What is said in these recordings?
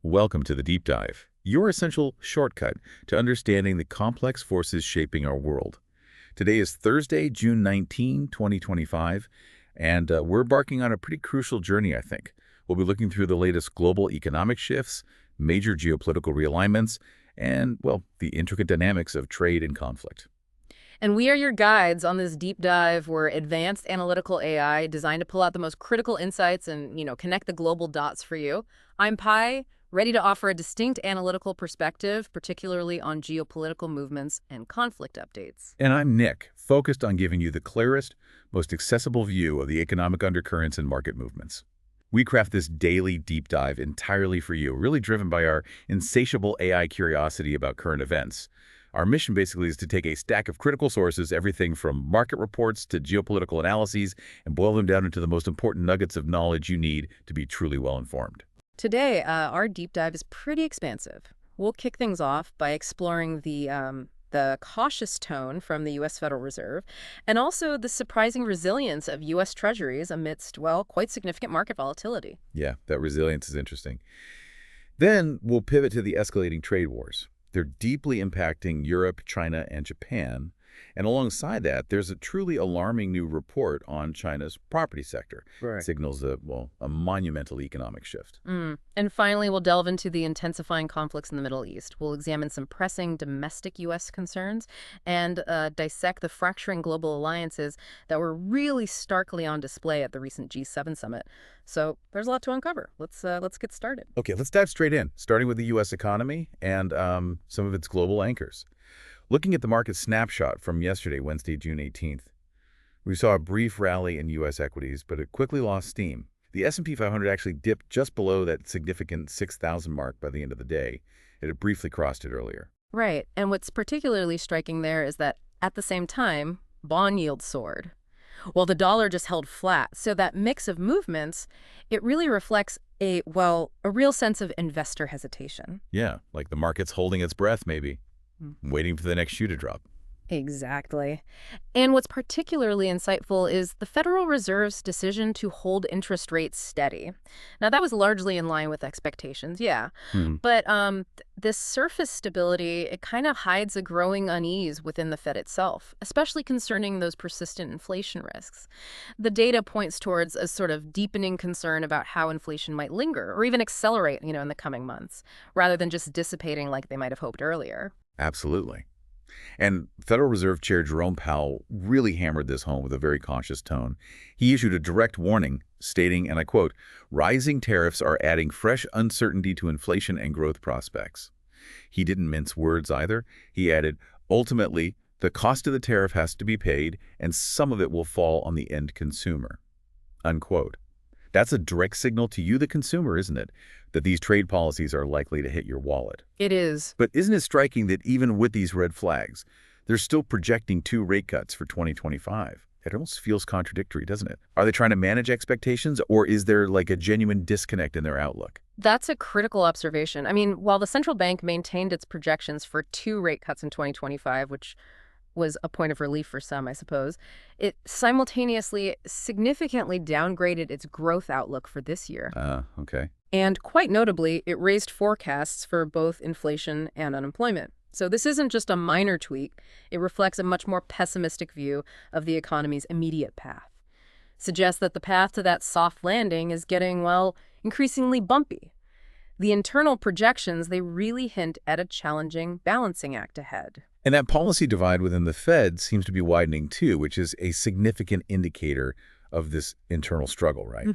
Welcome to the Deep Dive, your essential shortcut to understanding the complex forces shaping our world. Today is Thursday, June 19, 2025, and we're embarking on a pretty crucial journey, I think. We'll be looking through the latest global economic shifts, major geopolitical realignments, and, well, the intricate dynamics of trade and conflict. And we are your guides on this deep dive where advanced analytical AI designed to pull out the most critical insights and, connect the global dots for you. I'm Pi, ready to offer a distinct analytical perspective, particularly on geopolitical movements and conflict updates. And I'm Nick, focused on giving you the clearest, most accessible view of the economic undercurrents and market movements. We craft this daily deep dive entirely for you, really driven by our insatiable AI curiosity about current events. Our mission basically is to take a stack of critical sources, everything from market reports to geopolitical analyses, and boil them down into the most important nuggets of knowledge you need to be truly well-informed. Today, our deep dive is pretty expansive. We'll kick things off by exploring the cautious tone from the U.S. Federal Reserve and also the surprising resilience of U.S. Treasuries amidst, well, quite significant market volatility. Yeah, that resilience is interesting. Then we'll pivot to the escalating trade wars. They're deeply impacting Europe, China, and Japan. And alongside that, there's a truly alarming new report on China's property sector. Right. Signals a monumental economic shift. And finally, we'll delve into the intensifying conflicts in the Middle East. We'll examine some pressing domestic U.S. concerns and dissect the fracturing global alliances that were really starkly on display at the recent G7 summit. So there's a lot to uncover. Let's get started. Okay, let's dive straight in, starting with the U.S. economy and some of its global anchors. Looking at the market snapshot from yesterday, Wednesday, June 18th, we saw a brief rally in U.S. equities, but it quickly lost steam. The S&P 500 actually dipped just below that significant 6,000 mark by the end of the day. It had briefly crossed it earlier. Right. And what's particularly striking there is that at the same time, bond yields soared, while the dollar just held flat. So that mix of movements, it really reflects a real sense of investor hesitation. Yeah, like the market's holding its breath, maybe. Waiting for the next shoe to drop. Exactly. And what's particularly insightful is the Federal Reserve's decision to hold interest rates steady. Now, that was largely in line with expectations, yeah. But this surface stability, it kind of hides a growing unease within the Fed itself, especially concerning those persistent inflation risks. The data points towards a sort of deepening concern about how inflation might linger or even accelerate, in the coming months, rather than just dissipating like they might have hoped earlier. Absolutely. And Federal Reserve Chair Jerome Powell really hammered this home with a very cautious tone. He issued a direct warning stating, and I quote, "Rising tariffs are adding fresh uncertainty to inflation and growth prospects." He didn't mince words either. He added, "Ultimately, the cost of the tariff has to be paid, and some of it will fall on the end consumer." Unquote. That's a direct signal to you, the consumer, isn't it? That these trade policies are likely to hit your wallet. It is. But isn't it striking that even with these red flags, they're still projecting 2 rate cuts for 2025? It almost feels contradictory, doesn't it? Are they trying to manage expectations, or is there like a genuine disconnect in their outlook? That's a critical observation. I mean, while the central bank maintained its projections for 2 rate cuts in 2025, which was a point of relief for some, I suppose, it simultaneously significantly downgraded its growth outlook for this year. Okay. And quite notably, it raised forecasts for both inflation and unemployment. So this isn't just a minor tweak. It reflects a much more pessimistic view of the economy's immediate path. Suggests that the path to that soft landing is getting, increasingly bumpy. The internal projections, they really hint at a challenging balancing act ahead. And that policy divide within the Fed seems to be widening too, which is a significant indicator of this internal struggle, right?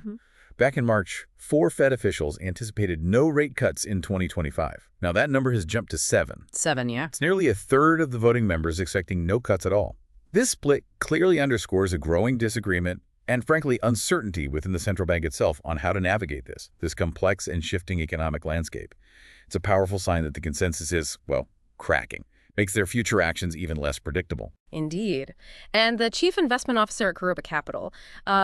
Back in March, 4 Fed officials anticipated no rate cuts in 2025. Now that number has jumped to 7. 7, yeah. It's nearly a third of the voting members expecting no cuts at all. This split clearly underscores a growing disagreement and, frankly, uncertainty within the central bank itself on how to navigate this complex and shifting economic landscape. It's a powerful sign that the consensus is, cracking. Makes their future actions even less predictable. Indeed. And the chief investment officer at Kuruba Capital,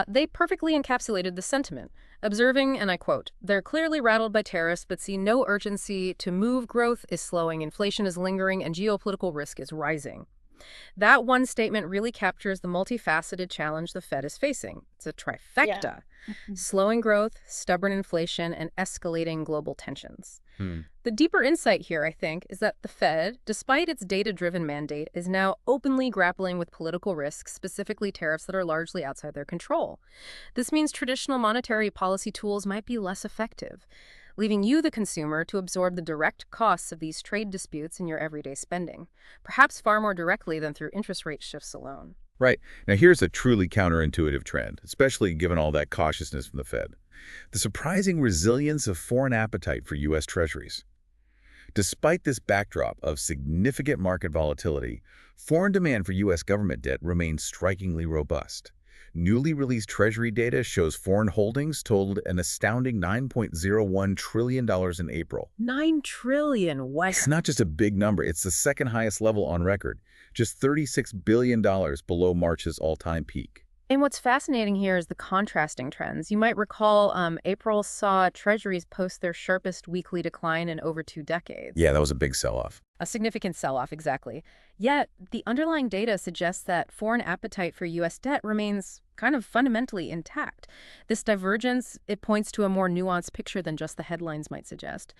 they perfectly encapsulated the sentiment, observing, and I quote, "They're clearly rattled by tariffs, but see no urgency to move. Growth is slowing, inflation is lingering, and geopolitical risk is rising." That one statement really captures the multifaceted challenge the Fed is facing. It's a Yeah. trifecta: Mhm. slowing growth, stubborn inflation, and escalating global tensions. Hmm. The deeper insight here, I think, is that the Fed, despite its data-driven mandate, is now openly grappling with political risks, specifically tariffs that are largely outside their control. This means traditional monetary policy tools might be less effective, leaving you, the consumer, to absorb the direct costs of these trade disputes in your everyday spending, perhaps far more directly than through interest rate shifts alone. Right. Now, here's a truly counterintuitive trend, especially given all that cautiousness from the Fed. The surprising resilience of foreign appetite for U.S. Treasuries. Despite this backdrop of significant market volatility, foreign demand for U.S. government debt remains strikingly robust. Newly released Treasury data shows foreign holdings totaled an astounding $9.01 trillion in April. 9 trillion, what? It's not just a big number, it's the second highest level on record, just $36 billion below March's all-time peak. And what's fascinating here is the contrasting trends. You might recall April saw treasuries post their sharpest weekly decline in over 2 decades. Yeah, that was a big sell-off. A significant sell-off, exactly. Yet, the underlying data suggests that foreign appetite for U.S. debt remains kind of fundamentally intact. This divergence, it points to a more nuanced picture than just the headlines might suggest.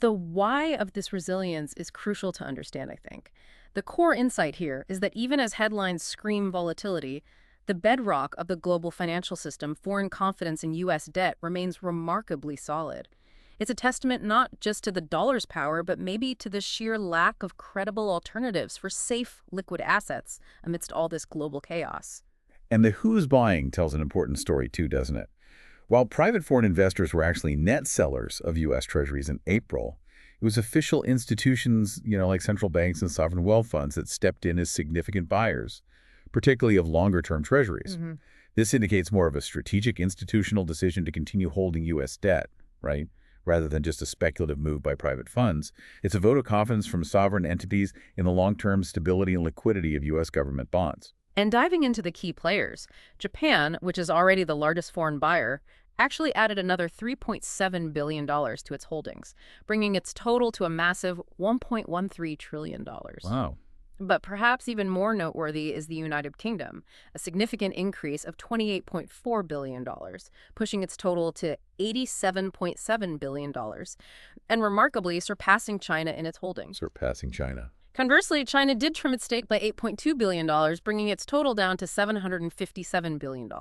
The why of this resilience is crucial to understand, I think. The core insight here is that even as headlines scream volatility, the bedrock of the global financial system, foreign confidence in U.S. debt, remains remarkably solid. It's a testament not just to the dollar's power, but maybe to the sheer lack of credible alternatives for safe, liquid assets amidst all this global chaos. And the who's buying tells an important story too, doesn't it? While private foreign investors were actually net sellers of U.S. Treasuries in April, it was official institutions, like central banks and sovereign wealth funds that stepped in as significant buyers, particularly of longer-term treasuries. Mm-hmm. This indicates more of a strategic institutional decision to continue holding U.S. debt, right, rather than just a speculative move by private funds. It's a vote of confidence from sovereign entities in the long-term stability and liquidity of U.S. government bonds. And diving into the key players, Japan, which is already the largest foreign buyer, actually added another $3.7 billion to its holdings, bringing its total to a massive $1.13 trillion. Wow. But perhaps even more noteworthy is the United Kingdom, a significant increase of $28.4 billion, pushing its total to $87.7 billion, and remarkably surpassing China in its holdings. Surpassing China. Conversely, China did trim its stake by $8.2 billion, bringing its total down to $757 billion.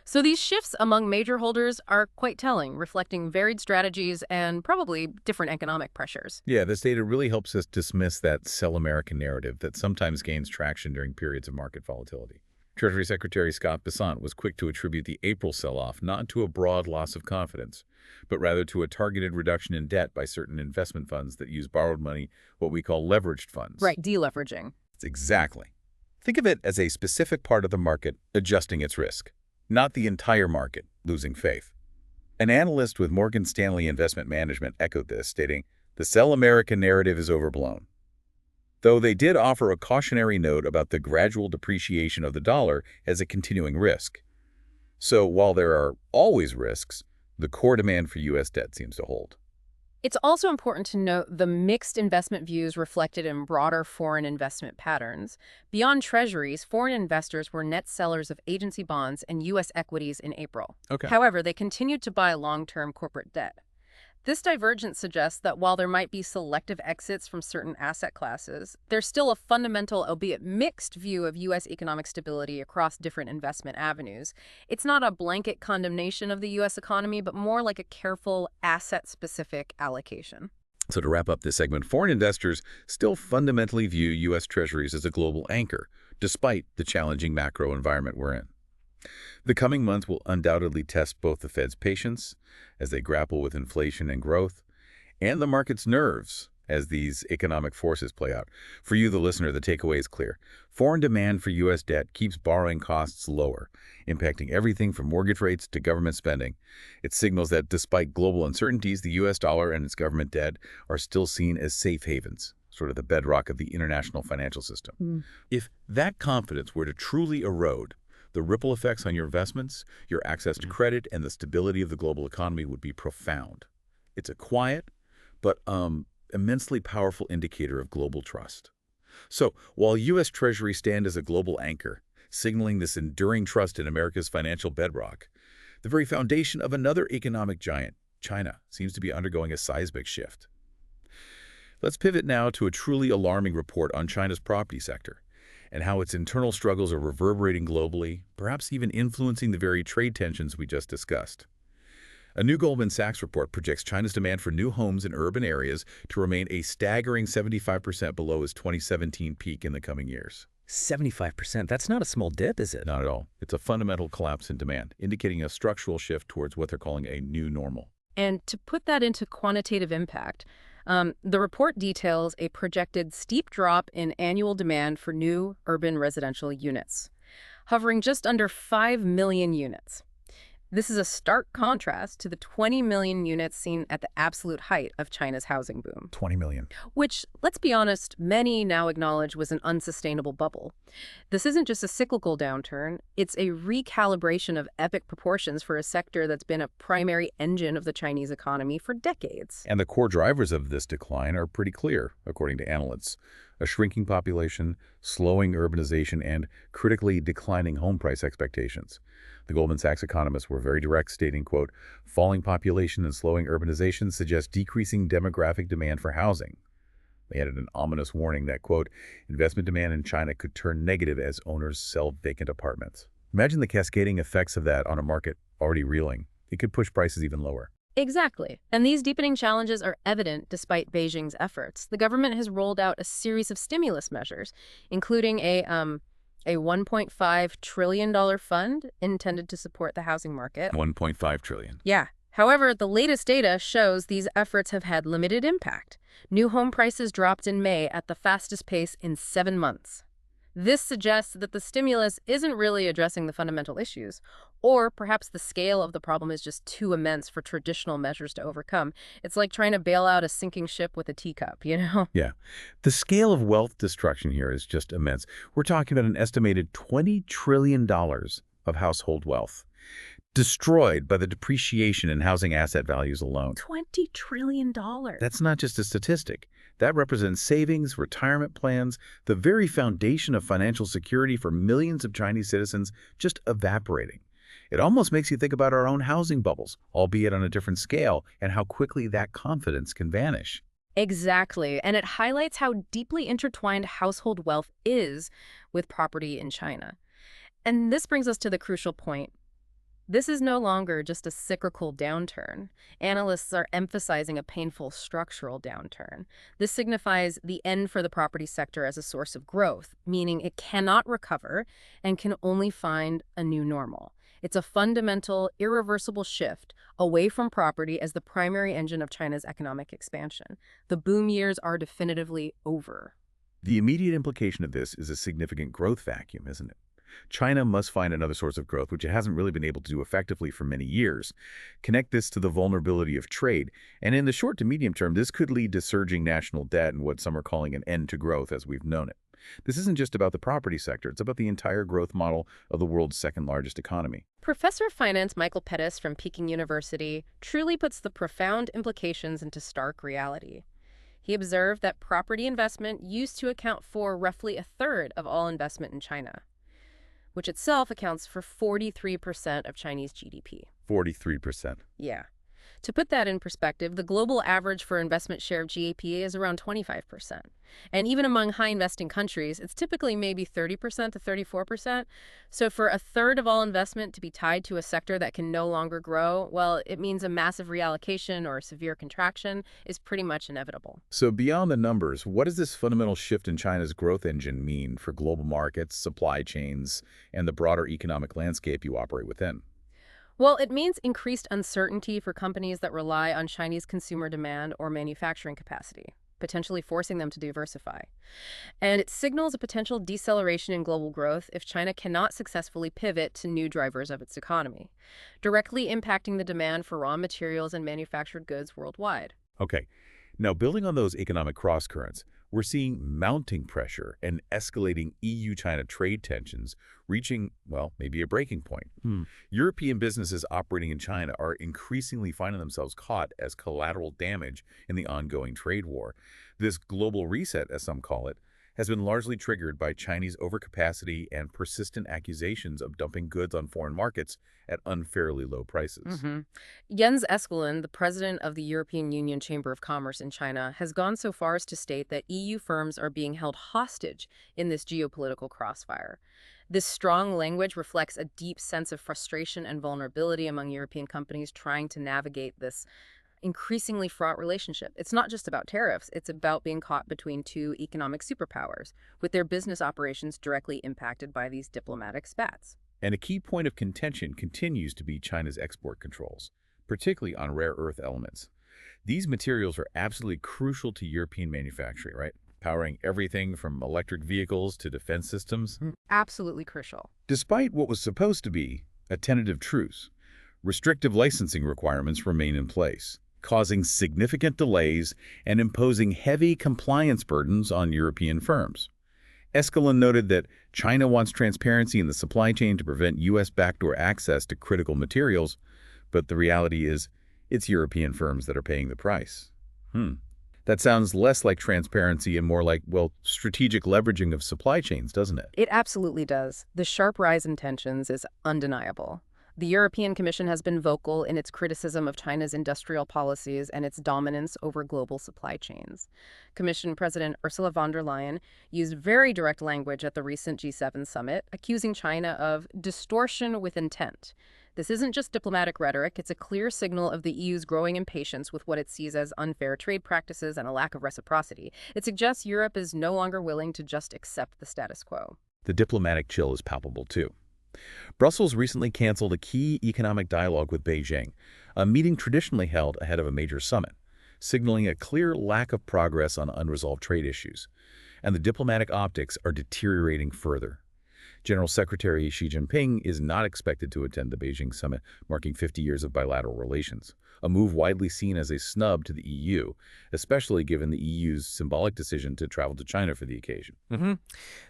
So these shifts among major holders are quite telling, reflecting varied strategies and probably different economic pressures. Yeah, this data really helps us dismiss that sell American narrative that sometimes gains traction during periods of market volatility. Treasury Secretary Scott Bessent was quick to attribute the April sell-off not to a broad loss of confidence, but rather to a targeted reduction in debt by certain investment funds that use borrowed money, what we call leveraged funds. Right, deleveraging. Exactly. Think of it as a specific part of the market adjusting its risk, not the entire market losing faith. An analyst with Morgan Stanley Investment Management echoed this, stating, "The sell American narrative is overblown." Though they did offer a cautionary note about the gradual depreciation of the dollar as a continuing risk. So while there are always risks, the core demand for U.S. debt seems to hold. It's also important to note the mixed investment views reflected in broader foreign investment patterns. Beyond treasuries, foreign investors were net sellers of agency bonds and U.S. equities in April. Okay. However, they continued to buy long-term corporate debt. This divergence suggests that while there might be selective exits from certain asset classes, there's still a fundamental, albeit mixed, view of U.S. economic stability across different investment avenues. It's not a blanket condemnation of the U.S. economy, but more like a careful, asset-specific allocation. So to wrap up this segment, foreign investors still fundamentally view U.S. Treasuries as a global anchor, despite the challenging macro environment we're in. The coming months will undoubtedly test both the Fed's patience as they grapple with inflation and growth, and the market's nerves as these economic forces play out. For you, the listener, the takeaway is clear. Foreign demand for U.S. debt keeps borrowing costs lower, impacting everything from mortgage rates to government spending. It signals that despite global uncertainties, the U.S. dollar and its government debt are still seen as safe havens, sort of the bedrock of the international financial system. If that confidence were to truly erode, the ripple effects on your investments, your access to credit, and the stability of the global economy would be profound. It's a quiet, but immensely powerful indicator of global trust. So, while U.S. Treasury stand as a global anchor, signaling this enduring trust in America's financial bedrock, the very foundation of another economic giant, China, seems to be undergoing a seismic shift. Let's pivot now to a truly alarming report on China's property sector and how its internal struggles are reverberating globally, perhaps even influencing the very trade tensions we just discussed. A new Goldman Sachs report projects China's demand for new homes in urban areas to remain a staggering 75% below its 2017 peak in the coming years. 75%? That's not a small dip, is it? Not at all. It's a fundamental collapse in demand, indicating a structural shift towards what they're calling a new normal. And to put that into quantitative impact, the report details a projected steep drop in annual demand for new urban residential units, hovering just under 5 million units. This is a stark contrast to the 20 million units seen at the absolute height of China's housing boom, 20 million. which, let's be honest, many now acknowledge was an unsustainable bubble. This isn't just a cyclical downturn, it's a recalibration of epic proportions for a sector that's been a primary engine of the Chinese economy for decades. And the core drivers of this decline are pretty clear, according to analysts. A shrinking population, slowing urbanization, and critically declining home price expectations. The Goldman Sachs economists were very direct, stating, quote, falling population and slowing urbanization suggest decreasing demographic demand for housing. They added an ominous warning that, quote, investment demand in China could turn negative as owners sell vacant apartments. Imagine the cascading effects of that on a market already reeling. It could push prices even lower. Exactly. And these deepening challenges are evident despite Beijing's efforts. The government has rolled out a series of stimulus measures, including a $1.5 trillion fund intended to support the housing market. 1.5 trillion. Yeah. However, the latest data shows these efforts have had limited impact. New home prices dropped in May at the fastest pace in 7 months. This suggests that the stimulus isn't really addressing the fundamental issues, or perhaps the scale of the problem is just too immense for traditional measures to overcome. It's like trying to bail out a sinking ship with a teacup, you know? Yeah. The scale of wealth destruction here is just immense. We're talking about an estimated $20 trillion of household wealth, destroyed by the depreciation in housing asset values alone. $20 trillion. That's not just a statistic. That represents savings, retirement plans, the very foundation of financial security for millions of Chinese citizens just evaporating. It almost makes you think about our own housing bubbles, albeit on a different scale, and how quickly that confidence can vanish. Exactly. And it highlights how deeply intertwined household wealth is with property in China. And this brings us to the crucial point. This is no longer just a cyclical downturn. Analysts are emphasizing a painful structural downturn. This signifies the end for the property sector as a source of growth, meaning it cannot recover and can only find a new normal. It's a fundamental, irreversible shift away from property as the primary engine of China's economic expansion. The boom years are definitively over. The immediate implication of this is a significant growth vacuum, isn't it? China must find another source of growth, which it hasn't really been able to do effectively for many years. Connect this to the vulnerability of trade, and in the short to medium term, this could lead to surging national debt and what some are calling an end to growth as we've known it. This isn't just about the property sector, it's about the entire growth model of the world's second largest economy. Professor of Finance Michael Pettis from Peking University truly puts the profound implications into stark reality. He observed that property investment used to account for roughly a third of all investment in China, which itself accounts for 43% of Chinese GDP. 43%. Yeah. To put that in perspective, the global average for investment share of GDP is around 25%. And even among high-investing countries, it's typically maybe 30% to 34%. So for a third of all investment to be tied to a sector that can no longer grow, well, it means a massive reallocation or severe contraction is pretty much inevitable. So beyond the numbers, what does this fundamental shift in China's growth engine mean for global markets, supply chains, and the broader economic landscape you operate within? Well, it means increased uncertainty for companies that rely on Chinese consumer demand or manufacturing capacity, potentially forcing them to diversify. And it signals a potential deceleration in global growth if China cannot successfully pivot to new drivers of its economy, directly impacting the demand for raw materials and manufactured goods worldwide. Okay, now building on those economic crosscurrents, we're seeing mounting pressure and escalating EU-China trade tensions reaching, well, maybe a breaking point. European businesses operating in China are increasingly finding themselves caught as collateral damage in the ongoing trade war. This global reset, as some call it, has been largely triggered by Chinese overcapacity and persistent accusations of dumping goods on foreign markets at unfairly low prices. Jens Eskelin, the president of the European Union Chamber of Commerce in China, has gone so far as to state that EU firms are being held hostage in this geopolitical crossfire. This strong language reflects a deep sense of frustration and vulnerability among European companies trying to navigate this increasingly fraught relationship. It's not just about tariffs, it's about being caught between two economic superpowers, with their business operations directly impacted by these diplomatic spats. And a key point of contention continues to be China's export controls, particularly on rare earth elements. These materials are absolutely crucial to European manufacturing, right? Powering everything from electric vehicles to defense systems. Absolutely crucial. Despite what was supposed to be a tentative truce, restrictive licensing requirements remain in place, causing significant delays and imposing heavy compliance burdens on European firms. Eskelin noted that China wants transparency in the supply chain to prevent U.S. backdoor access to critical materials, but the reality is it's European firms that are paying the price. That sounds less like transparency and more like, well, strategic leveraging of supply chains, doesn't it? It absolutely does. The sharp rise in tensions is undeniable. The European Commission has been vocal in its criticism of China's industrial policies and its dominance over global supply chains. Commission President Ursula von der Leyen used very direct language at the recent G7 summit, accusing China of distortion with intent. This isn't just diplomatic rhetoric, it's a clear signal of the EU's growing impatience with what it sees as unfair trade practices and a lack of reciprocity. It suggests Europe is no longer willing to just accept the status quo. The diplomatic chill is palpable, too. Brussels recently canceled a key economic dialogue with Beijing, a meeting traditionally held ahead of a major summit, signaling a clear lack of progress on unresolved trade issues. And the diplomatic optics are deteriorating further. General Secretary Xi Jinping is not expected to attend the Beijing summit, marking 50 years of bilateral relations, a move widely seen as a snub to the EU, especially given the EU's symbolic decision to travel to China for the occasion.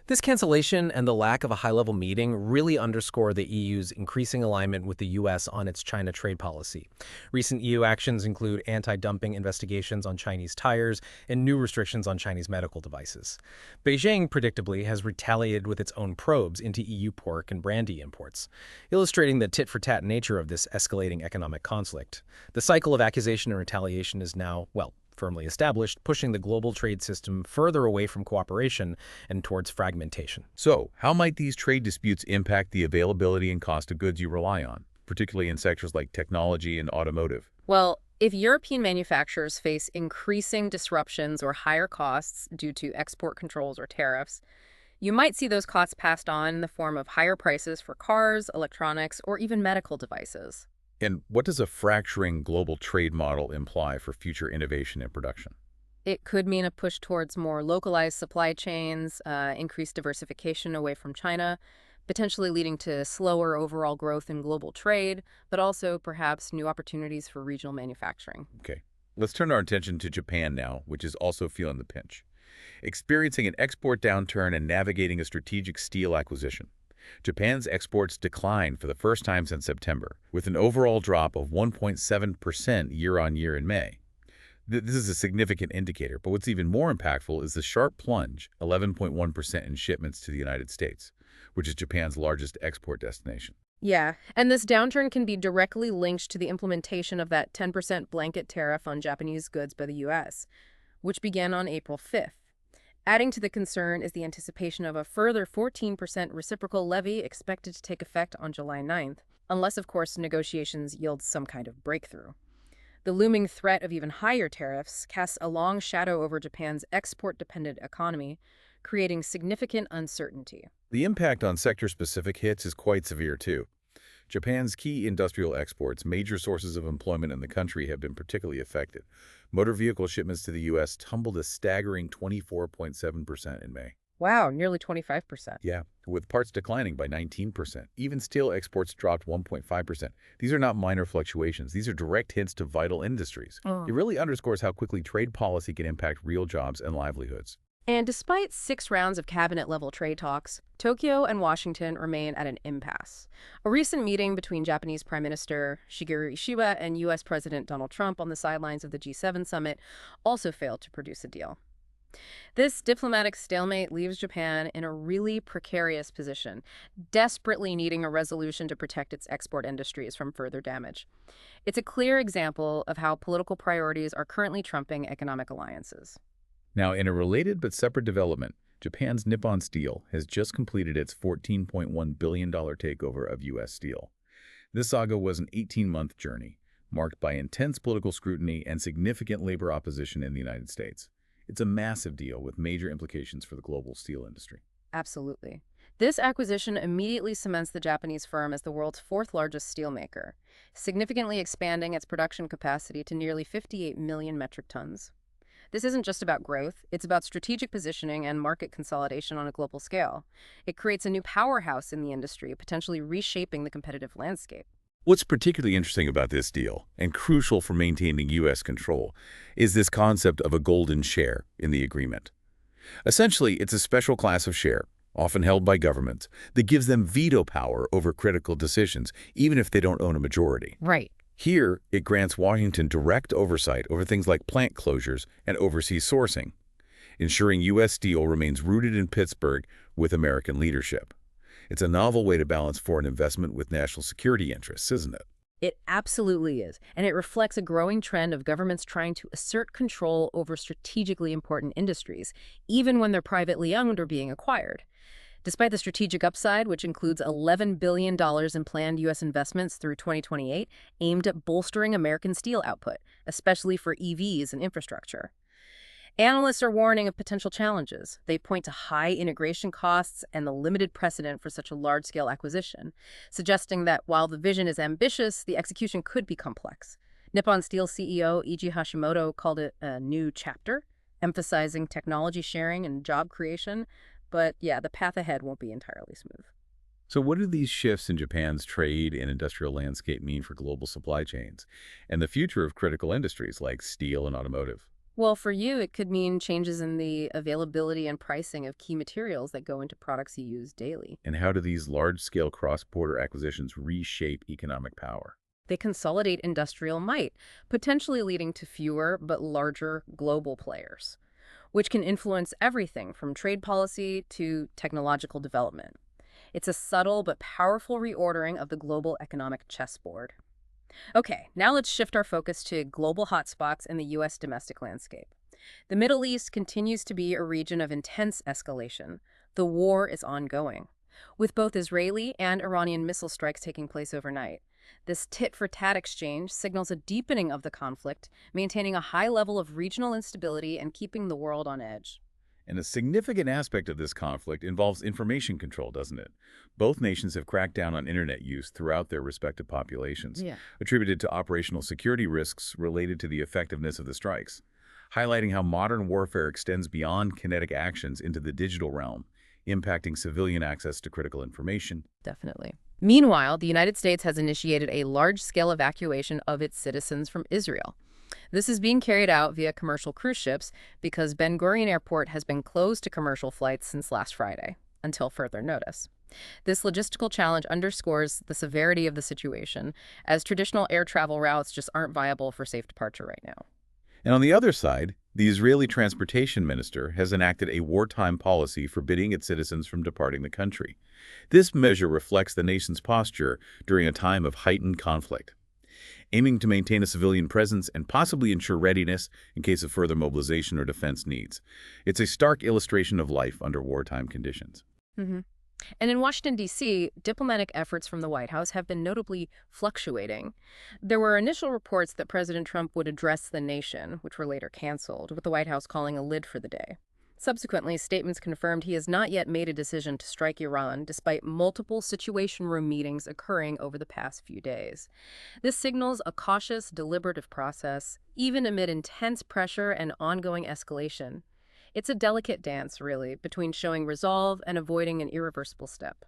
This cancellation and the lack of a high-level meeting really underscore the EU's increasing alignment with the U.S. on its China trade policy. Recent EU actions include anti-dumping investigations on Chinese tires and new restrictions on Chinese medical devices. Beijing, predictably, has retaliated with its own probes into EU pork and brandy imports, illustrating the tit-for-tat nature of this escalating economic conflict. The cycle of accusation and retaliation is now, well, firmly established, pushing the global trade system further away from cooperation and towards fragmentation. So, how might these trade disputes impact the availability and cost of goods you rely on, particularly in sectors like technology and automotive? Well, if European manufacturers face increasing disruptions or higher costs due to export controls or tariffs, you might see those costs passed on in the form of higher prices for cars, electronics, or even medical devices. And what does a fracturing global trade model imply for future innovation and production? It could mean a push towards more localized supply chains, increased diversification away from China, potentially leading to slower overall growth in global trade, but also perhaps new opportunities for regional manufacturing. Okay, let's turn our attention to Japan now, which is also feeling the pinch. Experiencing an export downturn and navigating a strategic steel acquisition. Japan's exports declined for the first time since September, with an overall drop of 1.7% year-on-year in May. This is a significant indicator, but what's even more impactful is the sharp plunge, 11.1% in shipments to the United States, which is Japan's largest export destination. Yeah, and this downturn can be directly linked to the implementation of that 10% blanket tariff on Japanese goods by the U.S., which began on April 5th. Adding to the concern is the anticipation of a further 14% reciprocal levy expected to take effect on July 9th, unless, of course, negotiations yield some kind of breakthrough. The looming threat of even higher tariffs casts a long shadow over Japan's export-dependent economy, creating significant uncertainty. The impact on sector-specific hits is quite severe, too. Japan's key industrial exports, major sources of employment in the country, have been particularly affected. Motor vehicle shipments to the U.S. tumbled a staggering 24.7% in May. Wow, nearly 25%. Yeah, with parts declining by 19%. Even steel exports dropped 1.5%. These are not minor fluctuations. These are direct hits to vital industries. It really underscores how quickly trade policy can impact real jobs and livelihoods. And despite 6 rounds of cabinet-level trade talks, Tokyo and Washington remain at an impasse. A recent meeting between Japanese Prime Minister Shigeru Ishiba and U.S. President Donald Trump on the sidelines of the G7 summit also failed to produce a deal. This diplomatic stalemate leaves Japan in a really precarious position, desperately needing a resolution to protect its export industries from further damage. It's a clear example of how political priorities are currently trumping economic alliances. Now, in a related but separate development, Japan's Nippon Steel has just completed its $14.1 billion takeover of U.S. Steel. This saga was an 18-month journey, marked by intense political scrutiny and significant labor opposition in the United States. It's a massive deal with major implications for the global steel industry. Absolutely. This acquisition immediately cements the Japanese firm as the world's fourth largest steelmaker, significantly expanding its production capacity to nearly 58 million metric tons. This isn't just about growth, it's about strategic positioning and market consolidation on a global scale. It creates a new powerhouse in the industry, potentially reshaping the competitive landscape. What's particularly interesting about this deal, and crucial for maintaining U.S. control, is this concept of a golden share in the agreement. Essentially, it's a special class of share, often held by governments, that gives them veto power over critical decisions, even if they don't own a majority. Right. Here, it grants Washington direct oversight over things like plant closures and overseas sourcing, ensuring U.S. Steel remains rooted in Pittsburgh with American leadership. It's a novel way to balance foreign investment with national security interests, isn't it? It absolutely is, and it reflects a growing trend of governments trying to assert control over strategically important industries, even when they're privately owned or being acquired. Despite the strategic upside, which includes $11 billion in planned U.S. investments through 2028, aimed at bolstering American steel output, especially for EVs and infrastructure. Analysts are warning of potential challenges. They point to high integration costs and the limited precedent for such a large-scale acquisition, suggesting that while the vision is ambitious, the execution could be complex. Nippon Steel CEO Eiji Hashimoto called it a new chapter, emphasizing technology sharing and job creation. But yeah, the path ahead won't be entirely smooth. So what do these shifts in Japan's trade and industrial landscape mean for global supply chains and the future of critical industries like steel and automotive? Well, for you, it could mean changes in the availability and pricing of key materials that go into products you use daily. And how do these large-scale cross-border acquisitions reshape economic power? They consolidate industrial might, potentially leading to fewer but larger global players, which can influence everything from trade policy to technological development. It's a subtle but powerful reordering of the global economic chessboard. Okay, now let's shift our focus to global hotspots in the U.S. domestic landscape. The Middle East continues to be a region of intense escalation. The war is ongoing, with both Israeli and Iranian missile strikes taking place overnight. This tit-for-tat exchange signals a deepening of the conflict, maintaining a high level of regional instability and keeping the world on edge. And a significant aspect of this conflict involves information control, doesn't it? Both nations have cracked down on internet use throughout their respective populations, attributed to operational security risks related to the effectiveness of the strikes, highlighting how modern warfare extends beyond kinetic actions into the digital realm, impacting civilian access to critical information. Definitely. Meanwhile, the United States has initiated a large-scale evacuation of its citizens from Israel. This is being carried out via commercial cruise ships because Ben Gurion Airport has been closed to commercial flights since last Friday, until further notice. This logistical challenge underscores the severity of the situation, as traditional air travel routes just aren't viable for safe departure right now. And on the other side, the Israeli transportation minister has enacted a wartime policy forbidding its citizens from departing the country. This measure reflects the nation's posture during a time of heightened conflict, aiming to maintain a civilian presence and possibly ensure readiness in case of further mobilization or defense needs. It's a stark illustration of life under wartime conditions. And in Washington, D.C., diplomatic efforts from the White House have been notably fluctuating. There were initial reports that President Trump would address the nation, which were later canceled, with the White House calling a lid for the day. Subsequently, statements confirmed he has not yet made a decision to strike Iran, despite multiple Situation Room meetings occurring over the past few days. This signals a cautious, deliberative process, even amid intense pressure and ongoing escalation. It's a delicate dance, really, between showing resolve and avoiding an irreversible step.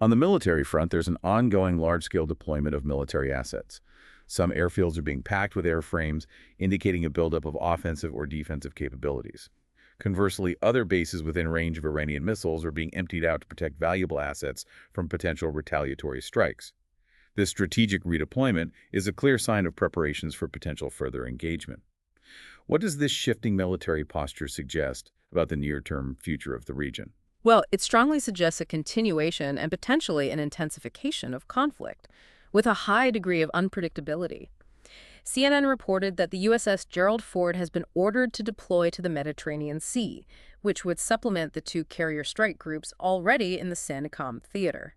On the military front, there's an ongoing large-scale deployment of military assets. Some airfields are being packed with airframes, indicating a buildup of offensive or defensive capabilities. Conversely, other bases within range of Iranian missiles are being emptied out to protect valuable assets from potential retaliatory strikes. This strategic redeployment is a clear sign of preparations for potential further engagement. What does this shifting military posture suggest about the near-term future of the region? Well, it strongly suggests a continuation and potentially an intensification of conflict, with a high degree of unpredictability. CNN reported that the USS Gerald Ford has been ordered to deploy to the Mediterranean Sea, which would supplement the two carrier strike groups already in the CENTCOM theater.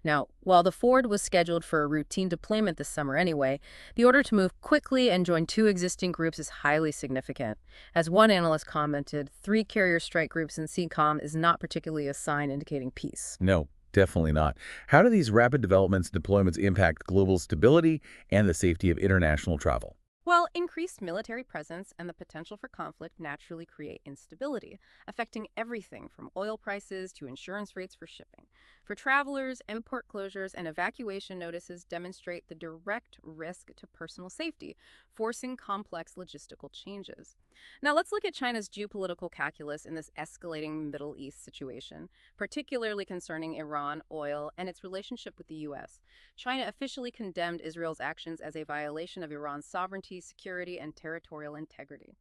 Now, while the Ford was scheduled for a routine deployment this summer anyway, the order to move quickly and join two existing groups is highly significant. As one analyst commented, 3 carrier strike groups in CENTCOM is not particularly a sign indicating peace. No, definitely not. How do these rapid developments and deployments impact global stability and the safety of international travel? Well, increased military presence and the potential for conflict naturally create instability, affecting everything from oil prices to insurance rates for shipping. For travelers, import closures and evacuation notices demonstrate the direct risk to personal safety, forcing complex logistical changes. Now, let's look at China's geopolitical calculus in this escalating Middle East situation, particularly concerning Iran, oil, and its relationship with the U.S. China officially condemned Israel's actions as a violation of Iran's sovereignty, security, and territorial integrity.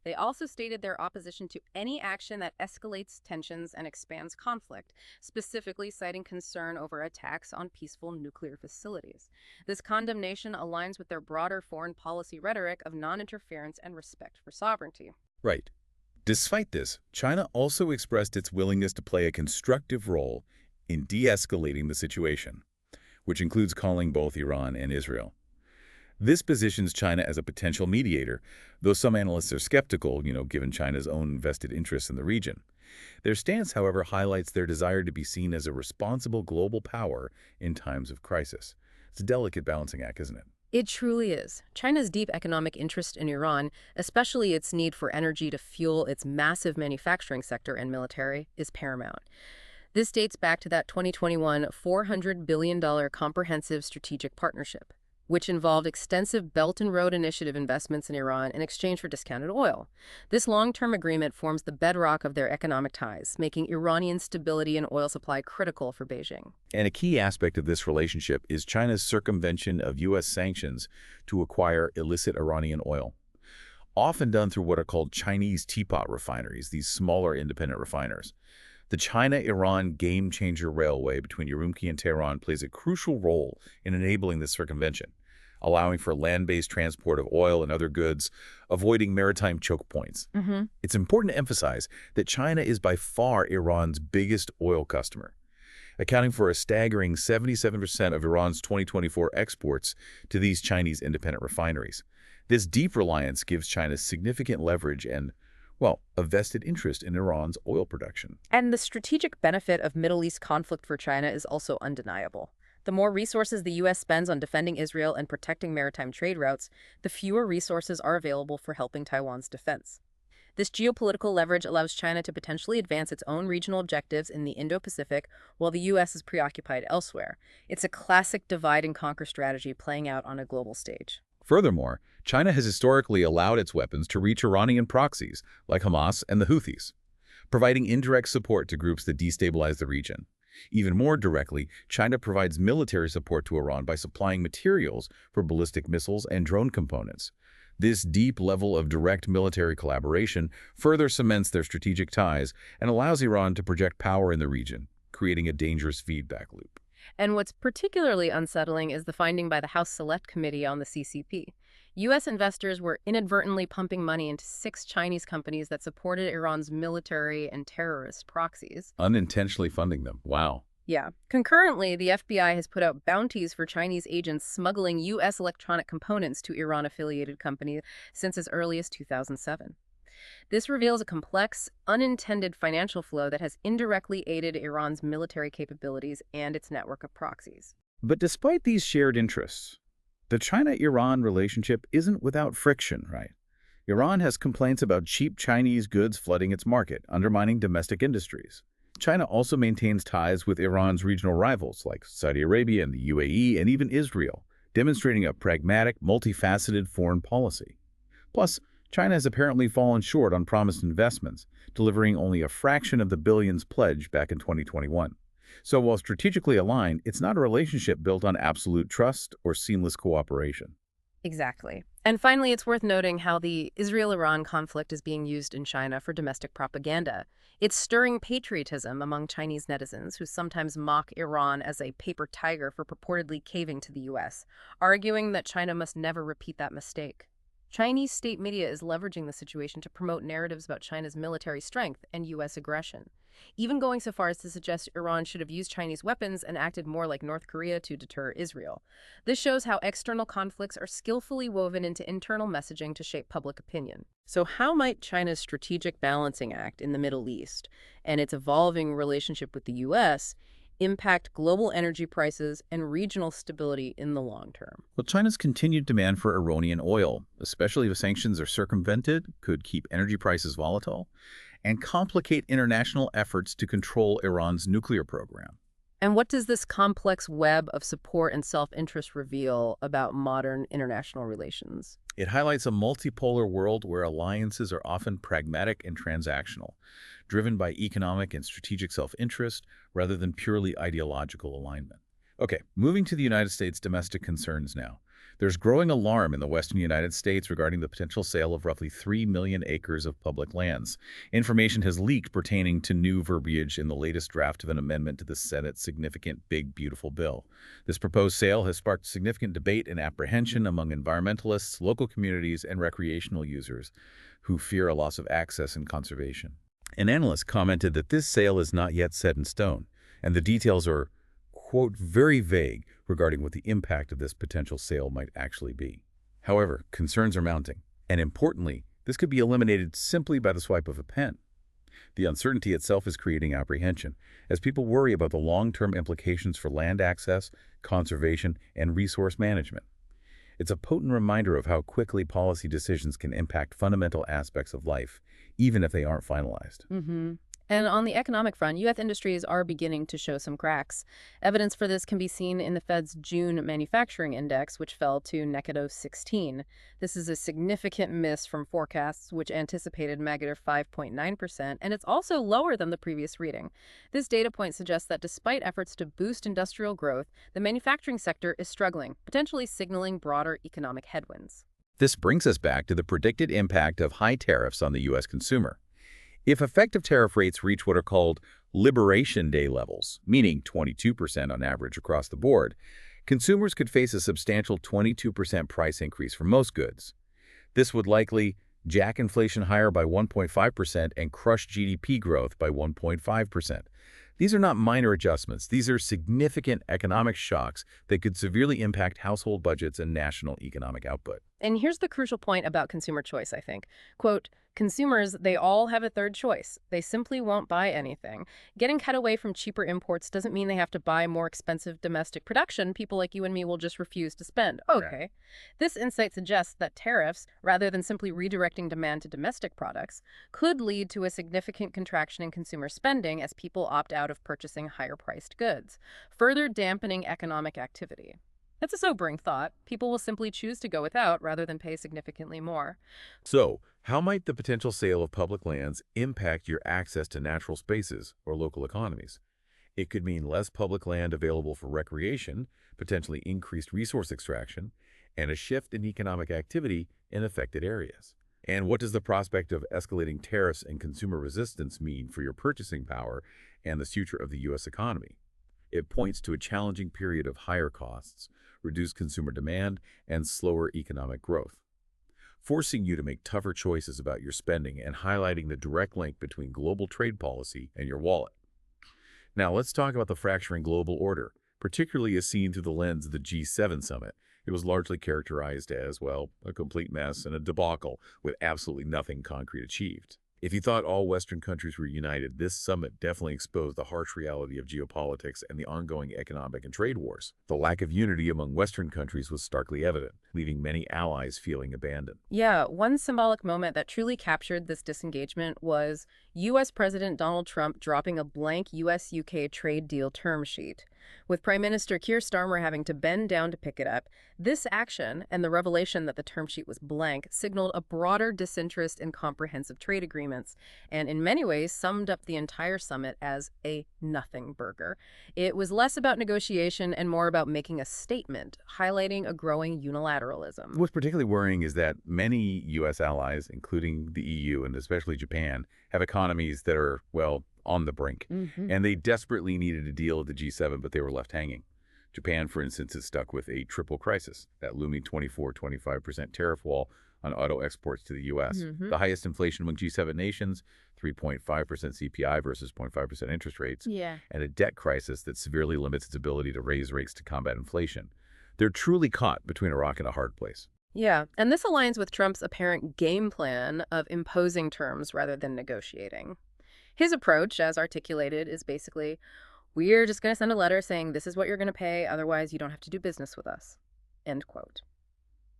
They also stated their opposition to any action that escalates tensions and expands conflict, specifically citing concern over attacks on peaceful nuclear facilities. This condemnation aligns with their broader foreign policy rhetoric of non-interference and respect for sovereignty. Right. Despite this, China also expressed its willingness to play a constructive role in de-escalating the situation, which includes calling both Iran and Israel. This positions China as a potential mediator, though some analysts are skeptical, given China's own vested interests in the region. Their stance, however, highlights their desire to be seen as a responsible global power in times of crisis. It's a delicate balancing act, isn't it? It truly is. China's deep economic interest in Iran, especially its need for energy to fuel its massive manufacturing sector and military, is paramount. This dates back to that 2021 $400 billion comprehensive strategic partnership, which involved extensive Belt and Road Initiative investments in Iran in exchange for discounted oil. This long-term agreement forms the bedrock of their economic ties, making Iranian stability and oil supply critical for Beijing. And a key aspect of this relationship is China's circumvention of U.S. sanctions to acquire illicit Iranian oil, often done through what are called Chinese teapot refineries, these smaller independent refiners. The China-Iran game-changer railway between Urumqi and Tehran plays a crucial role in enabling this circumvention, allowing for land-based transport of oil and other goods, avoiding maritime choke points. It's important to emphasize that China is by far Iran's biggest oil customer, accounting for a staggering 77% of Iran's 2024 exports to these Chinese independent refineries. This deep reliance gives China significant leverage and, well, a vested interest in Iran's oil production. And the strategic benefit of Middle East conflict for China is also undeniable. The more resources the U.S. spends on defending Israel and protecting maritime trade routes, the fewer resources are available for helping Taiwan's defense. This geopolitical leverage allows China to potentially advance its own regional objectives in the Indo-Pacific while the U.S. is preoccupied elsewhere. It's a classic divide-and-conquer strategy playing out on a global stage. Furthermore, China has historically allowed its weapons to reach Iranian proxies, like Hamas and the Houthis, providing indirect support to groups that destabilize the region. Even more directly, China provides military support to Iran by supplying materials for ballistic missiles and drone components. This deep level of direct military collaboration further cements their strategic ties and allows Iran to project power in the region, creating a dangerous feedback loop. And what's particularly unsettling is the finding by the House Select Committee on the CCP. U.S. investors were inadvertently pumping money into 6 Chinese companies that supported Iran's military and terrorist proxies. Unintentionally funding them. Wow. Yeah. Concurrently, the FBI has put out bounties for Chinese agents smuggling U.S. electronic components to Iran-affiliated companies since as early as 2007. This reveals a complex, unintended financial flow that has indirectly aided Iran's military capabilities and its network of proxies. But despite these shared interests, the China-Iran relationship isn't without friction, right? Iran has complaints about cheap Chinese goods flooding its market, undermining domestic industries. China also maintains ties with Iran's regional rivals like Saudi Arabia and the UAE and even Israel, demonstrating a pragmatic, multifaceted foreign policy. Plus, China has apparently fallen short on promised investments, delivering only a fraction of the billions pledged back in 2021. So while strategically aligned, it's not a relationship built on absolute trust or seamless cooperation. Exactly. And finally, it's worth noting how the Israel-Iran conflict is being used in China for domestic propaganda. It's stirring patriotism among Chinese netizens who sometimes mock Iran as a paper tiger for purportedly caving to the U.S., arguing that China must never repeat that mistake. Chinese state media is leveraging the situation to promote narratives about China's military strength and U.S. aggression, even going so far as to suggest Iran should have used Chinese weapons and acted more like North Korea to deter Israel. This shows how external conflicts are skillfully woven into internal messaging to shape public opinion. So how might China's strategic balancing act in the Middle East and its evolving relationship with the U.S. impact global energy prices and regional stability in the long term? Well, China's continued demand for Iranian oil, especially if sanctions are circumvented, could keep energy prices volatile and complicate international efforts to control Iran's nuclear program. And what does this complex web of support and self-interest reveal about modern international relations? It highlights a multipolar world where alliances are often pragmatic and transactional, driven by economic and strategic self-interest rather than purely ideological alignment. Okay, moving to the United States domestic concerns now. There's growing alarm in the western United States regarding the potential sale of roughly 3 million acres of public lands. Information has leaked pertaining to new verbiage in the latest draft of an amendment to the Senate's significant Big Beautiful Bill. This proposed sale has sparked significant debate and apprehension among environmentalists, local communities, and recreational users who fear a loss of access and conservation. An analyst commented that this sale is not yet set in stone, and the details are, quote, very vague regarding what the impact of this potential sale might actually be. However, concerns are mounting, and importantly, this could be eliminated simply by the swipe of a pen. The uncertainty itself is creating apprehension, as people worry about the long-term implications for land access, conservation, and resource management. It's a potent reminder of how quickly policy decisions can impact fundamental aspects of life, even if they aren't finalized. And on the economic front, U.S. industries are beginning to show some cracks. Evidence for this can be seen in the Fed's June manufacturing index, which fell to -16. This is a significant miss from forecasts, which anticipated -5.9%, and it's also lower than the previous reading. This data point suggests that despite efforts to boost industrial growth, the manufacturing sector is struggling, potentially signaling broader economic headwinds. This brings us back to the predicted impact of high tariffs on the U.S. consumer. If effective tariff rates reach what are called Liberation Day levels, meaning 22% on average across the board, consumers could face a substantial 22% price increase for most goods. This would likely jack inflation higher by 1.5% and crush GDP growth by 1.5%. These are not minor adjustments. These are significant economic shocks that could severely impact household budgets and national economic output. And here's the crucial point about consumer choice, I think. Quote, consumers, they all have a third choice. They simply won't buy anything. Getting cut away from cheaper imports doesn't mean they have to buy more expensive domestic production. People like you and me will just refuse to spend. Okay. Right. This insight suggests that tariffs, rather than simply redirecting demand to domestic products, could lead to a significant contraction in consumer spending as people opt out of purchasing higher-priced goods, further dampening economic activity. That's a sobering thought. People will simply choose to go without rather than pay significantly more. So, how might the potential sale of public lands impact your access to natural spaces or local economies? It could mean less public land available for recreation, potentially increased resource extraction, and a shift in economic activity in affected areas. And what does the prospect of escalating tariffs and consumer resistance mean for your purchasing power and the future of the U.S. economy? It points to a challenging period of higher costs, reduced consumer demand, and slower economic growth, forcing you to make tougher choices about your spending and highlighting the direct link between global trade policy and your wallet. Now, let's talk about the fracturing global order, particularly as seen through the lens of the G7 summit. It was largely characterized as, well, a complete mess and a debacle with absolutely nothing concrete achieved. If you thought all Western countries were united, this summit definitely exposed the harsh reality of geopolitics and the ongoing economic and trade wars. The lack of unity among Western countries was starkly evident, leaving many allies feeling abandoned. Yeah, one symbolic moment that truly captured this disengagement was U.S. President Donald Trump dropping a blank U.S.-UK trade deal term sheet. With Prime Minister Keir Starmer having to bend down to pick it up, this action and the revelation that the term sheet was blank signaled a broader disinterest in comprehensive trade agreements, and in many ways summed up the entire summit as a nothing burger. It was less about negotiation and more about making a statement, highlighting a growing unilateralism. What's particularly worrying is that many U.S. allies, including the EU and especially Japan, have economies that are, well, on the brink. And they desperately needed a deal at the G7, but they were left hanging. Japan, for instance, is stuck with a triple crisis, that looming 24-25% tariff wall on auto exports to the U.S., the highest inflation among G7 nations, 3.5% CPI versus 0.5% interest rates, and a debt crisis that severely limits its ability to raise rates to combat inflation. They're truly caught between a rock and a hard place. Yeah, and this aligns with Trump's apparent game plan of imposing terms rather than negotiating. His approach, as articulated, is basically, we're just going to send a letter saying this is what you're going to pay, otherwise you don't have to do business with us. End quote.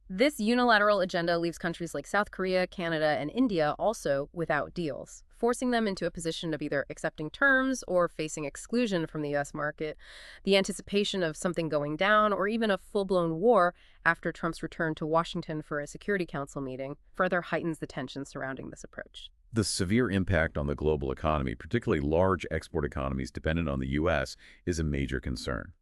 This unilateral agenda leaves countries like South Korea, Canada, and India also without deals, forcing them into a position of either accepting terms or facing exclusion from the U.S. market. The anticipation of something going down or even a full-blown war after Trump's return to Washington for a Security Council meeting further heightens the tension surrounding this approach. The severe impact on the global economy, particularly large export economies dependent on the U.S., is a major concern.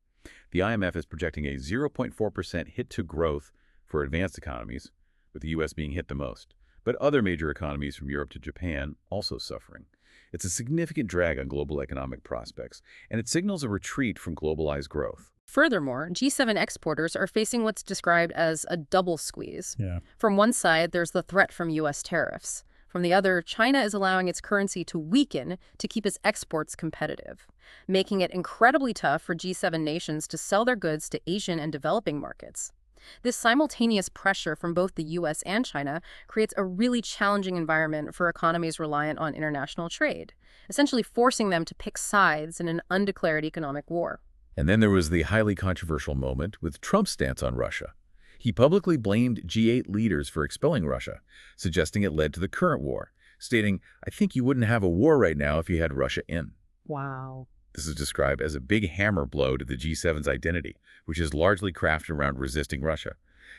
The IMF is projecting a 0.4% hit to growth for advanced economies, with the U.S. being hit the most, but other major economies from Europe to Japan also suffering. It's a significant drag on global economic prospects, and it signals a retreat from globalized growth. Furthermore, G7 exporters are facing what's described as a double squeeze. From one side, there's the threat from U.S. tariffs. From the other, China is allowing its currency to weaken to keep its exports competitive, making it incredibly tough for G7 nations to sell their goods to Asian and developing markets. This simultaneous pressure from both the U.S. and China creates a really challenging environment for economies reliant on international trade, essentially forcing them to pick sides in an undeclared economic war. And then there was the highly controversial moment with Trump's stance on Russia. He publicly blamed G8 leaders for expelling Russia, suggesting it led to the current war, stating, "I think you wouldn't have a war right now if you had Russia in." Wow. This is described as a big hammer blow to the G7's identity, which is largely crafted around resisting Russia.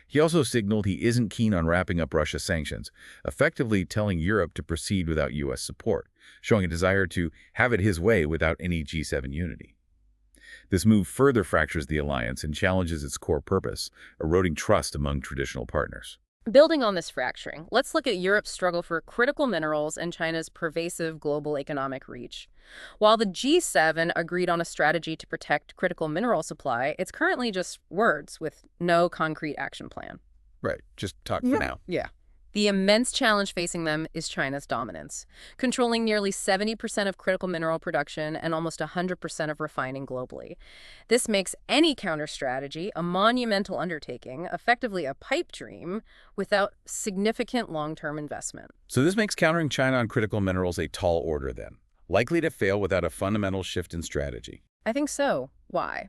He also signaled he isn't keen on wrapping up Russia's sanctions, effectively telling Europe to proceed without U.S. support, showing a desire to have it his way without any G7 unity. This move further fractures the alliance and challenges its core purpose, eroding trust among traditional partners. Building on this fracturing, let's look at Europe's struggle for critical minerals and China's pervasive global economic reach. While the G7 agreed on a strategy to protect critical mineral supply, it's currently just words with no concrete action plan. Right, just talk for now. Yeah. The immense challenge facing them is China's dominance, controlling nearly 70% of critical mineral production and almost 100% of refining globally. This makes any counter-strategy a monumental undertaking, effectively a pipe dream, without significant long-term investment. So this makes countering China on critical minerals a tall order then, likely to fail without a fundamental shift in strategy. I think so. Why?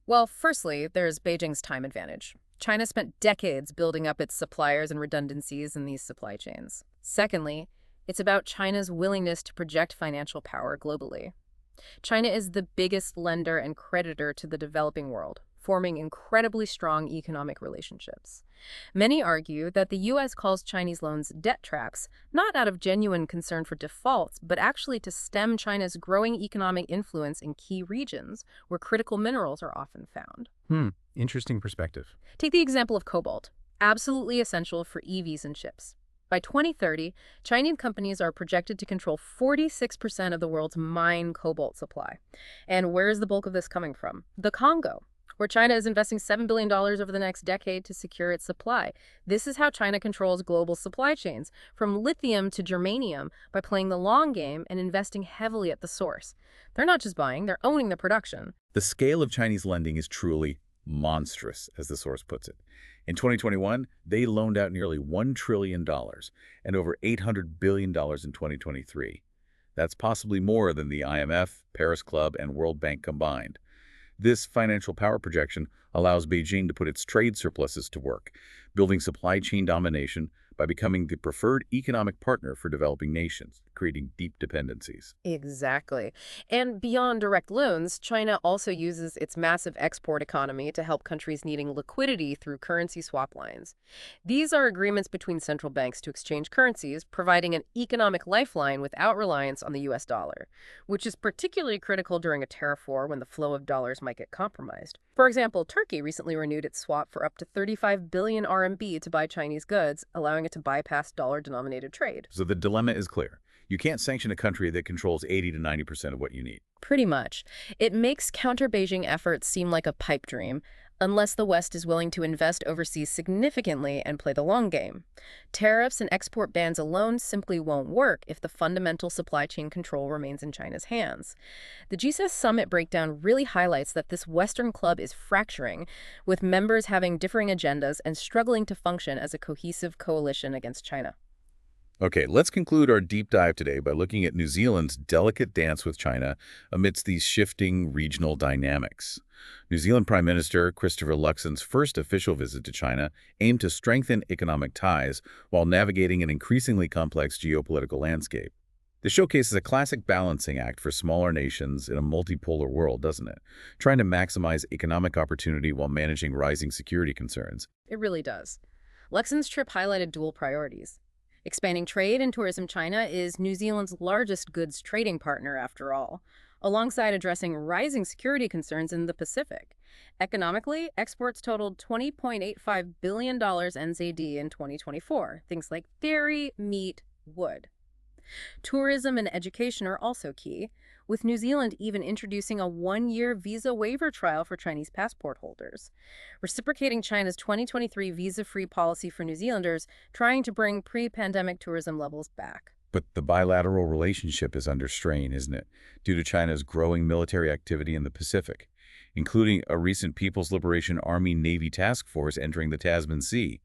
Well, firstly, there's Beijing's time advantage. China spent decades building up its suppliers and redundancies in these supply chains. Secondly, it's about China's willingness to project financial power globally. China is the biggest lender and creditor to the developing world, forming incredibly strong economic relationships. Many argue that the U.S. calls Chinese loans debt traps, not out of genuine concern for defaults, but actually to stem China's growing economic influence in key regions where critical minerals are often found. Interesting perspective. Take the example of cobalt, absolutely essential for EVs and chips. By 2030, Chinese companies are projected to control 46% of the world's mined cobalt supply. And where is the bulk of this coming from? The Congo, where China is investing $7 billion over the next decade to secure its supply. This is how China controls global supply chains, from lithium to germanium, by playing the long game and investing heavily at the source. They're not just buying, they're owning the production. The scale of Chinese lending is truly monstrous, as the source puts it. In 2021, they loaned out nearly $1 trillion and over $800 billion in 2023. That's possibly more than the IMF, Paris Club, and World Bank combined. This financial power projection allows Beijing to put its trade surpluses to work, building supply chain domination by becoming the preferred economic partner for developing nations, creating creating deep dependencies. Exactly. And beyond direct loans, China also uses its massive export economy to help countries needing liquidity through currency swap lines. These are agreements between central banks to exchange currencies, providing an economic lifeline without reliance on the US dollar, which is particularly critical during a tariff war when the flow of dollars might get compromised. For example, Turkey recently renewed its swap for up to 35 billion RMB to buy Chinese goods, allowing it to bypass dollar-denominated trade. So the dilemma is clear. You can't sanction a country that controls 80 to 90% of what you need. Pretty much. It makes counter-Beijing efforts seem like a pipe dream, unless the West is willing to invest overseas significantly and play the long game. Tariffs and export bans alone simply won't work if the fundamental supply chain control remains in China's hands. The G7 summit breakdown really highlights that this Western club is fracturing, with members having differing agendas and struggling to function as a cohesive coalition against China. Okay, let's conclude our deep dive today by looking at New Zealand's delicate dance with China amidst these shifting regional dynamics. New Zealand Prime Minister Christopher Luxon's first official visit to China aimed to strengthen economic ties while navigating an increasingly complex geopolitical landscape. This showcases a classic balancing act for smaller nations in a multipolar world, doesn't it? Trying to maximize economic opportunity while managing rising security concerns. It really does. Luxon's trip highlighted dual priorities. Expanding trade and tourism, China is New Zealand's largest goods trading partner, after all, alongside addressing rising security concerns in the Pacific. Economically, exports totaled $20.85 billion NZD in 2024, things like dairy, meat, wood. Tourism and education are also key, with New Zealand even introducing a one-year visa waiver trial for Chinese passport holders, reciprocating China's 2023 visa-free policy for New Zealanders, trying to bring pre-pandemic tourism levels back. But the bilateral relationship is under strain, isn't it, due to China's growing military activity in the Pacific, including a recent People's Liberation Army Navy task force entering the Tasman Sea.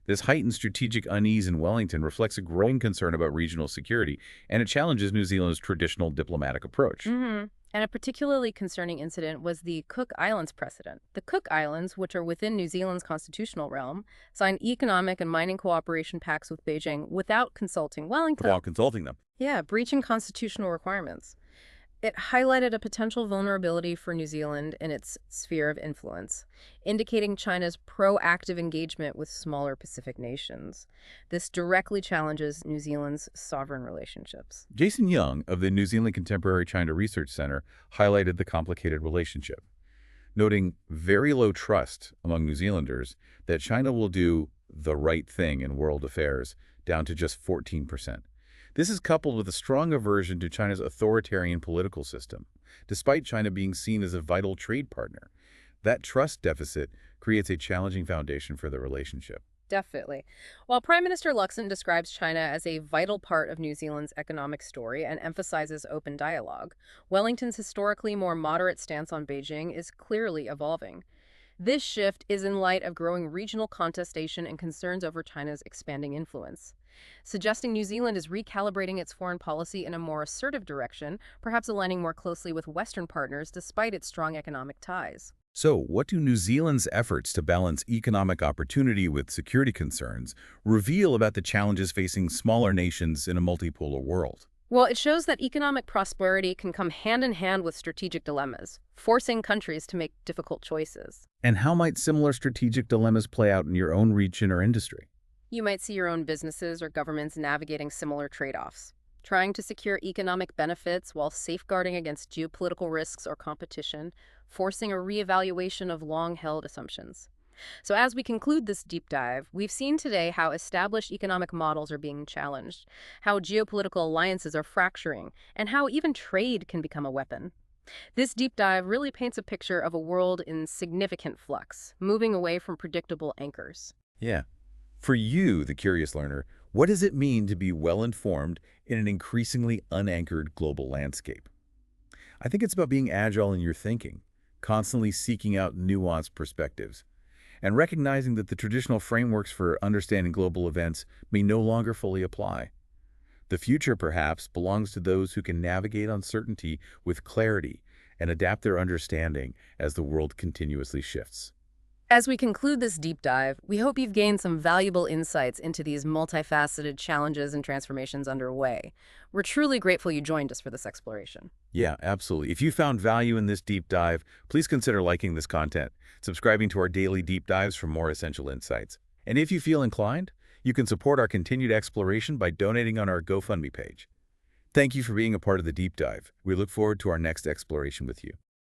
This heightened strategic unease in Wellington reflects a growing concern about regional security, and it challenges New Zealand's traditional diplomatic approach. And a particularly concerning incident was the Cook Islands precedent. The Cook Islands, which are within New Zealand's constitutional realm, signed economic and mining cooperation pacts with Beijing without consulting Wellington. Without consulting them. Yeah, breaching constitutional requirements. It highlighted a potential vulnerability for New Zealand in its sphere of influence, indicating China's proactive engagement with smaller Pacific nations. This directly challenges New Zealand's sovereign relationships. Jason Young of the New Zealand Contemporary China Research Center highlighted the complicated relationship, noting very low trust among New Zealanders that China will do the right thing in world affairs, down to just 14%. This is coupled with a strong aversion to China's authoritarian political system, despite China being seen as a vital trade partner. That trust deficit creates a challenging foundation for the relationship. Definitely. While Prime Minister Luxon describes China as a vital part of New Zealand's economic story and emphasizes open dialogue, Wellington's historically more moderate stance on Beijing is clearly evolving. This shift is in light of growing regional contestation and concerns over China's expanding influence, suggesting New Zealand is recalibrating its foreign policy in a more assertive direction, perhaps aligning more closely with Western partners despite its strong economic ties. So, what do New Zealand's efforts to balance economic opportunity with security concerns reveal about the challenges facing smaller nations in a multipolar world? Well, it shows that economic prosperity can come hand in hand with strategic dilemmas, forcing countries to make difficult choices. And how might similar strategic dilemmas play out in your own region or industry? You might see your own businesses or governments navigating similar trade-offs, trying to secure economic benefits while safeguarding against geopolitical risks or competition, forcing a reevaluation of long-held assumptions. So as we conclude this deep dive, we've seen today how established economic models are being challenged, how geopolitical alliances are fracturing, and how even trade can become a weapon. This deep dive really paints a picture of a world in significant flux, moving away from predictable anchors. Yeah. For you, the curious learner, what does it mean to be well-informed in an increasingly unanchored global landscape? I think it's about being agile in your thinking, constantly seeking out nuanced perspectives, and recognizing that the traditional frameworks for understanding global events may no longer fully apply. The future, perhaps, belongs to those who can navigate uncertainty with clarity and adapt their understanding as the world continuously shifts. As we conclude this deep dive, we hope you've gained some valuable insights into these multifaceted challenges and transformations underway. We're truly grateful you joined us for this exploration. Yeah, absolutely. If you found value in this deep dive, please consider liking this content, subscribing to our daily deep dives for more essential insights. And if you feel inclined, you can support our continued exploration by donating on our GoFundMe page. Thank you for being a part of the deep dive. We look forward to our next exploration with you.